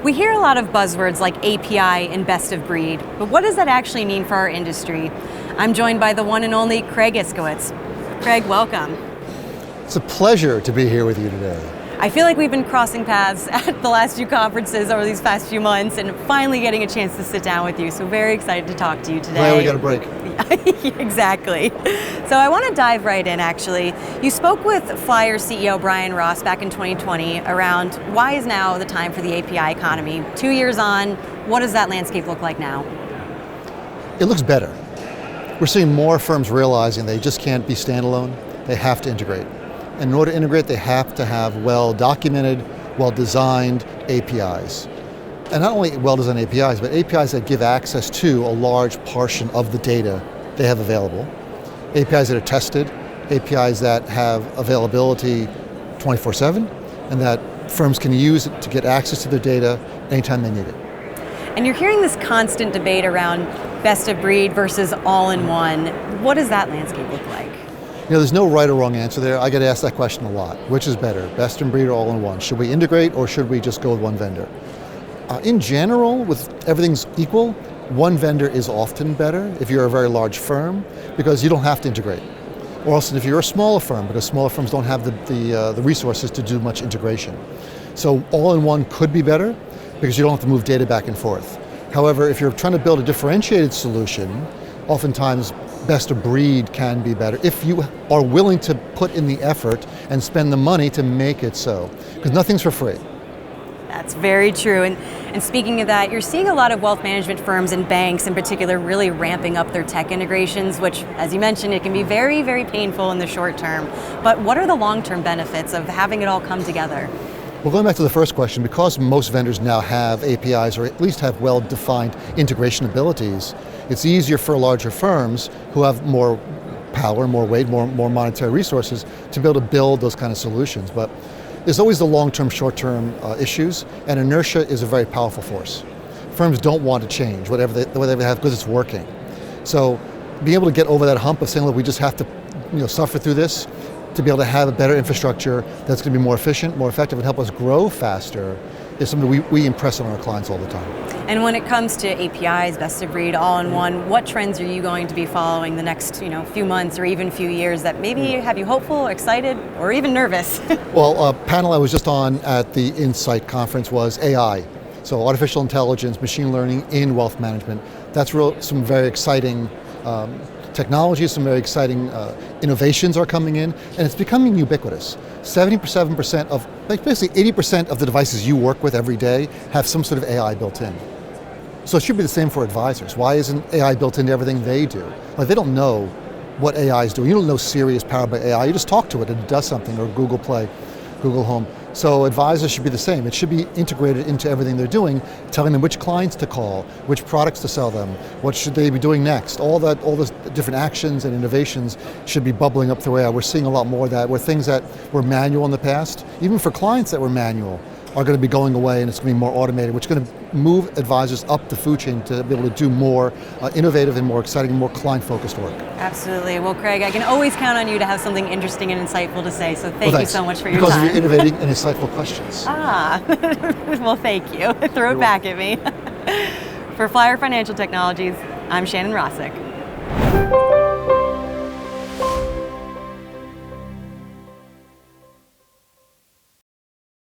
We hear a lot of buzzwords like API and best of breed, but what does that actually mean for our industry? I'm joined by the one and only Craig Iskowitz. Craig, welcome. It's a pleasure to be here with you today. I feel like we've been crossing paths at the last few conferences over these past few months and finally getting a chance to sit down with you, so very excited to talk to you today. Glad we got a break. Exactly. So I want to dive right in, actually. You spoke with Flyer CEO Brian Ross back in 2020 around why is now the time for the API economy. 2 years on, what does that landscape look like now? It looks better. We're seeing more firms realizing they just can't be standalone. They have to integrate. And in order to integrate, they have to have well-documented, well-designed APIs. And not only well-designed APIs, but APIs that give access to a large portion of the data they have available. APIs that are tested, APIs that have availability 24/7, and that firms can use to get access to their data anytime they need it. And you're hearing this constant debate around best of breed versus all-in-one. What does that landscape look like? You know, there's no right or wrong answer there. I get asked that question a lot. Which is better, best in breed or all-in-one? Should we integrate or should we just go with one vendor? In general, with everything's equal, one vendor is often better if you're a very large firm because you don't have to integrate. Or else if you're a smaller firm, because smaller firms don't have the resources to do much integration. So all-in-one could be better because you don't have to move data back and forth. However, if you're trying to build a differentiated solution, oftentimes best of breed can be better if you are willing to put in the effort and spend the money to make it so, because nothing's for free. That's very true. And speaking of that, you're seeing a lot of wealth management firms and banks in particular really ramping up their tech integrations, which, as you mentioned, it can be very, very painful in the short term. But what are the long-term benefits of having it all come together? Well, going back to the first question, because most vendors now have APIs or at least have well-defined integration abilities, it's easier for larger firms who have more power, more weight, more monetary resources to be able to build those kind of solutions. But there's always the long-term, short-term issues, and inertia is a very powerful force. Firms don't want to change whatever they have because it's working. So being able to get over that hump of saying, look, we just have to suffer through this, to be able to have a better infrastructure that's going to be more efficient, more effective, and help us grow faster is something we impress on our clients all the time. And when it comes to APIs, best of breed, all-in-one, what trends are you going to be following the next few months or even few years that maybe have you hopeful, excited, or even nervous? Well, a panel I was just on at the Insight conference was AI. So artificial intelligence, machine learning in wealth management. That's some very exciting technology, some very exciting innovations are coming in, and it's becoming ubiquitous. 77% of, basically 80% of the devices you work with every day have some sort of AI built in. So it should be the same for advisors. Why isn't AI built into everything they do? Like, they don't know what AI is doing. You don't know Siri is powered by AI. You just talk to it and it does something, or Google Play, Google Home. So advisors should be the same. It should be integrated into everything they're doing, telling them which clients to call, which products to sell them, what should they be doing next. All those different actions and innovations should be bubbling up through AI. We're seeing a lot more of that, where things that were manual in the past, even for clients that were manual, are going to be going away, and it's going to be more automated, which is going to move advisors up the food chain to be able to do more innovative and more exciting and more client-focused work. Absolutely. Well, Craig, I can always count on you to have something interesting and insightful to say, so thank you so much for your time. Because of your innovating and insightful questions. Well, thank you. Throw it back at me. For Flyer Financial Technologies, I'm Shannon Rossick.